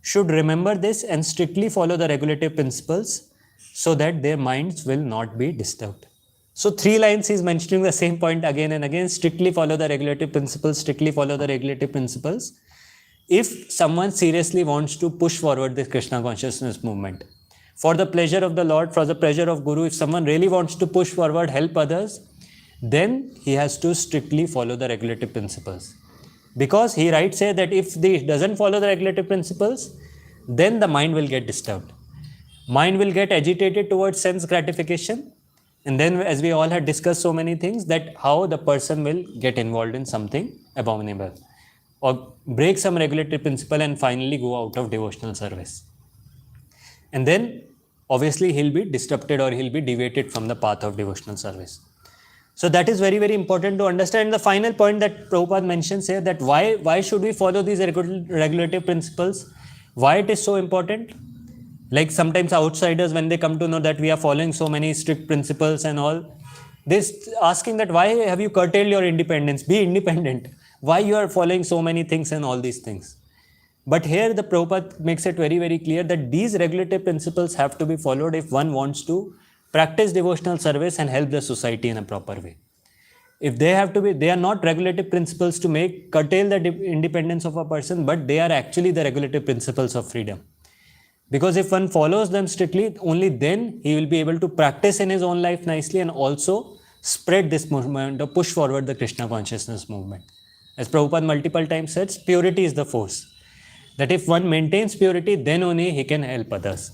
should remember this and strictly follow the regulative principles so that their minds will not be disturbed. So 3 lines he's mentioning the same point again and again, strictly follow the regulative principles, strictly follow the regulative principles. If someone seriously wants to push forward the Krishna consciousness movement, for the pleasure of the Lord, for the pleasure of Guru, if someone really wants to push forward, help others, then he has to strictly follow the regulative principles. Because he writes here that if he doesn't follow the regulative principles, then the mind will get disturbed. Mind will get agitated towards sense gratification. And then, as we all had discussed so many things, that how the person will get involved in something abominable, or break some regulatory principle and finally go out of devotional service. And then obviously he'll be disrupted, or he'll be deviated from the path of devotional service. So that is very, very important to understand. The final point that Prabhupada mentions here, that why should we follow these regulative principles? Why it is so important? Like sometimes outsiders, when they come to know that we are following so many strict principles and all, they're asking that why have you curtailed your independence? Be independent. Why you are following so many things and all these things? But here the Prabhupada makes it very, very clear that these regulative principles have to be followed if one wants to practice devotional service and help the society in a proper way. If they are not regulative principles to curtail the independence of a person, but they are actually the regulative principles of freedom. Because if one follows them strictly, only then he will be able to practice in his own life nicely and also spread this movement or push forward the Krishna consciousness movement. As Prabhupada multiple times says, purity is the force. That if one maintains purity, then only he can help others.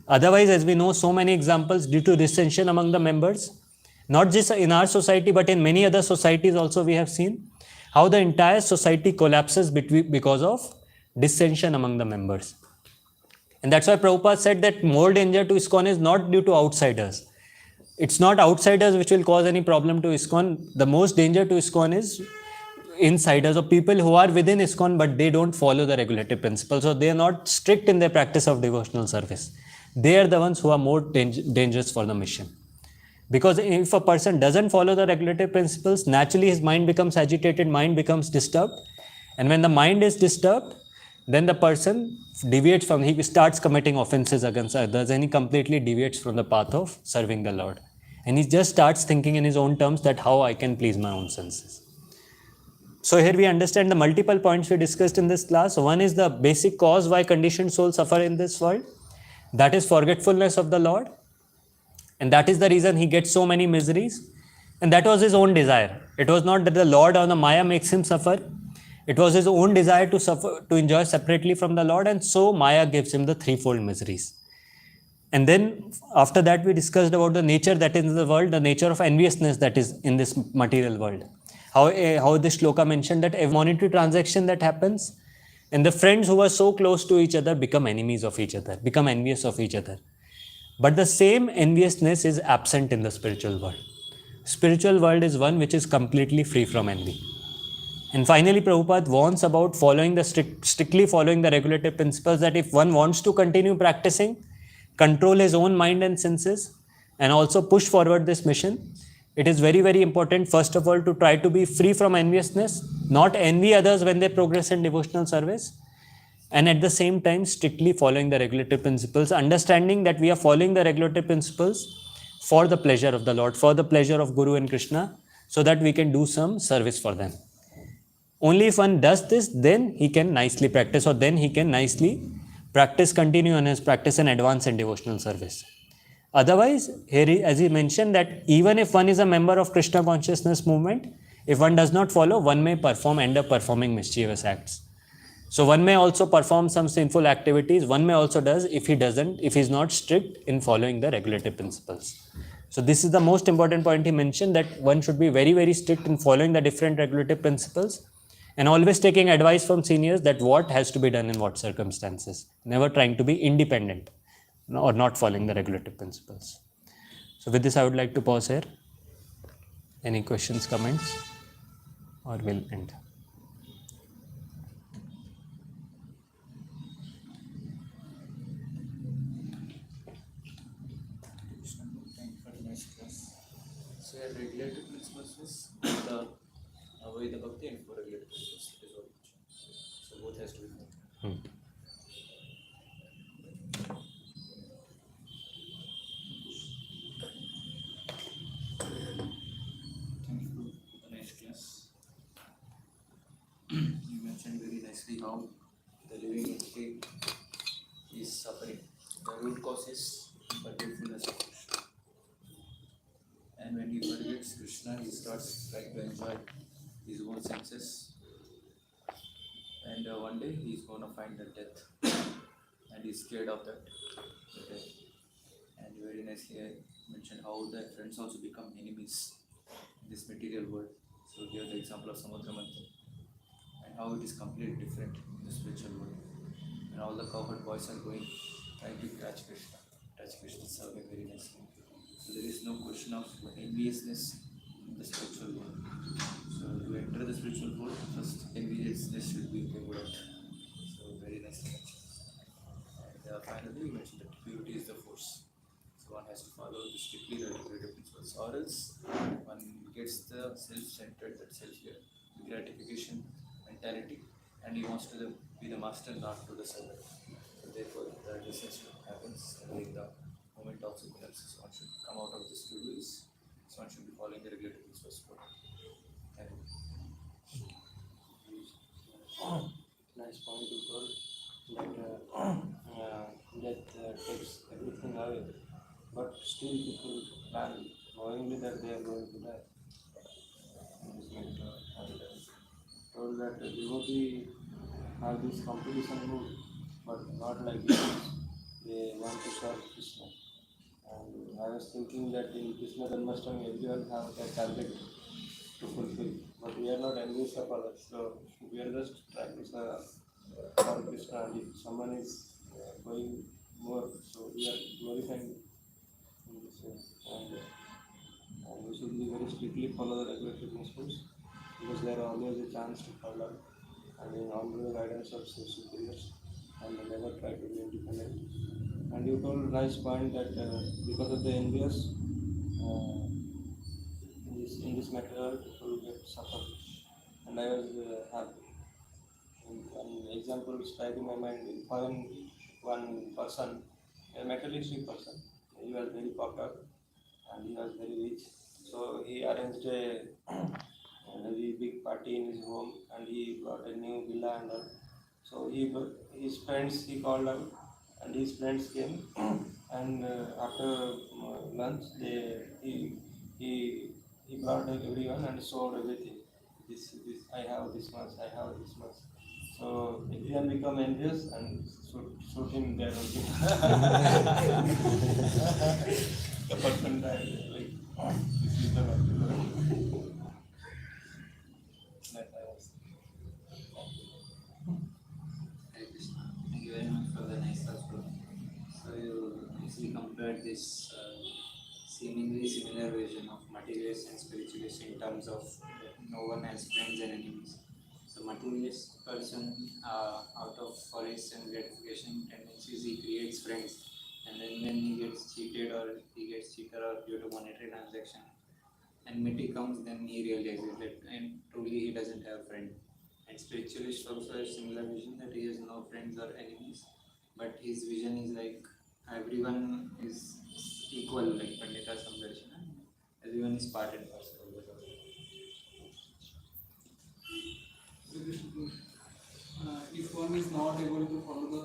Otherwise, as we know, so many examples due to dissension among the members, not just in our society, but in many other societies also we have seen how the entire society collapses because of dissension among the members. And that's why Prabhupada said that more danger to ISKCON is not due to outsiders. It's not outsiders which will cause any problem to ISKCON. The most danger to ISKCON is insiders, or people who are within ISKCON but they don't follow the regulative principles, or they are not strict in their practice of devotional service. They are the ones who are more dangerous for the mission. Because if a person doesn't follow the regulative principles, naturally his mind becomes agitated, mind becomes disturbed. And when the mind is disturbed, then the person deviates he starts committing offenses against others, and he completely deviates from the path of serving the Lord. And he just starts thinking in his own terms that how I can please my own senses. So here we understand the multiple points we discussed in this class. One is the basic cause why conditioned souls suffer in this world. That is forgetfulness of the Lord. And that is the reason he gets so many miseries. And that was his own desire. It was not that the Lord or the Maya makes him suffer. It was his own desire to suffer, to enjoy separately from the Lord. And so Maya gives him the threefold miseries. And then after that we discussed about the nature that is in the world, the nature of enviousness that is in this material world. How this shloka mentioned that every monetary transaction that happens, and the friends who are so close to each other become enemies of each other, become envious of each other. But the same enviousness is absent in the spiritual world. Spiritual world is one which is completely free from envy. And finally, Prabhupada warns about following the strictly following the regulative principles, that if one wants to continue practicing, control his own mind and senses, and also push forward this mission, it is very, very important, first of all, to try to be free from enviousness, not envy others when they progress in devotional service, and at the same time, strictly following the regulative principles, understanding that we are following the regulative principles for the pleasure of the Lord, for the pleasure of Guru and Krishna, so that we can do some service for them. Only if one does this, then he can nicely practice, or then he can nicely practice, continue on his practice and advance in devotional service. Otherwise, here, as he mentioned, that even if one is a member of Krishna consciousness movement, if one does not follow, one may end up performing mischievous acts. So one may also perform some sinful activities, one may also does if he is not strict in following the regulative principles. So this is the most important point he mentioned, that one should be very, very strict in following the different regulative principles, and always taking advice from seniors that what has to be done in what circumstances, never trying to be independent or not following the regulative principles. So with this, I would like to pause here. Any questions, comments, or we'll end. Thank you for the nice class. So your regulative principles is the Vaidha Bhakti and for regulative principles is what you mentioned. So both has to be followed. Thank you for the nice class. You mentioned very nicely how the living entity is suffering. The root cause is forgetfulness of Krishna. And when he forgets Krishna, he starts trying to enjoy his own senses. And one day he's going to find the death. And he's scared of that. The death. And very nicely I mentioned how the friends also become enemies in this material world. So here the example of Samudra Manthan. And how it is completely different in the spiritual world. And all the cowherd boys are going, trying to catch Krishna serving very nicely. So there is no question of enviousness in the spiritual world. So to enter the spiritual world, first enviousness should be removed out. So very nicely mentioned. And finally, we mentioned that purity is the force. So one has to follow strictly the regulative principles, or else one gets the self-centered, that self-gratification mentality, and he wants to be the master, not to the servant. So therefore, the disaster happens, and like the moment also collapses. One should come out of this to is, so one should be following the regulative principles. Thank you. Nice point you told, that takes everything away, but still people plan knowingly that they are going to die. And told that the devotee have this competition mood, but not like this. They want to serve Krishna. And I was thinking that in Krishna Janmashtami everyone have their target to fulfill, but we are not envious of others. So we are just trying to serve Krishna, and if someone is going more, so we are glorifying in this way. And we should be very strictly follow the regulatory principles, because there are always a chance to fall down, and in under the guidance of superiors, and never try to be independent. And you told nice point that because of the envious, in this material people get suffer. And I was happy. One example strike in my mind. One person, a materialistic person, he was very popular, and he was very rich. So he arranged a very big party in his home, and he got a new villa and all. So his friends he called out, and his friends came, and after lunch he brought everyone and showed everything. This I have this much, I have this much. So everyone become envious and shoot him there also. The person died like this is the material that I was. Hare Krishna. Thank you very much for the nice thoughts, Prabhu. So you actually compared this seemingly similar version of materialist and spiritualist in terms of that no one has friends and enemies. So materialist person, out of for his and gratification tendencies, he creates friends, and then when he gets cheated or due to monetary transaction, enmity comes, then he realizes that and truly he doesn't have friend. And spiritualist also has similar vision that he has no friends or enemies, but his vision is like everyone is equal, like Pandita Samdarshana. Everyone is part and parcel of the world. If one is not able to follow the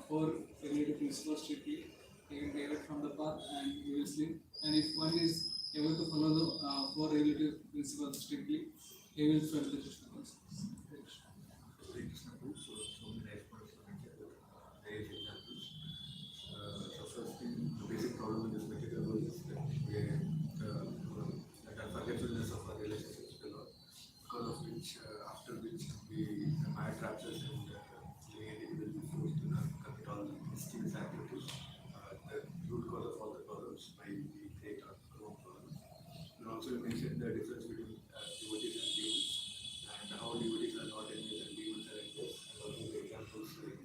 four regulative principles strictly, he will deviate from the path and he will sleep. And if one is able to follow the four regulative principles strictly, he will serve the Krishna consciousness. Hare Krishna Prabhu. So many nice points you mentioned with various examples. So first thing, the basic problem in this material world is that that unforgetfulness of our relationships with the Lord, because of which, after which the Maya traps us and we will be forced to commit all the mischievous activities. The root cause of all the problems by we create our own problems. And also you mentioned the difference between devotees and demons, and how devotees are not enemies and demons are enemies. And also the examples like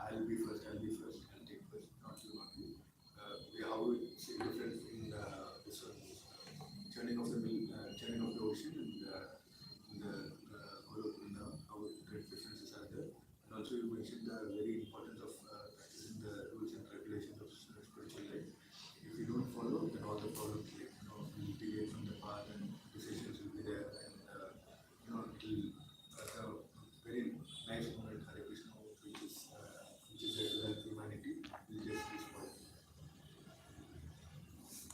I'll be first, I'll take first, not you. How it's a difference in this one, churning of the ocean and the how great differences are there. And also you mentioned the very importance of practicing the rules and regulations of spiritual life. If you don't follow, then all the problems will deviate from the path and decisions will be there, and it will a very nice moment, Hare Krishna, which is there to help humanity, will just destroy.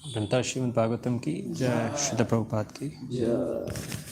Grantha Shrimad Bhagavatam की जय, श्रील प्रभुपाद की Yeah.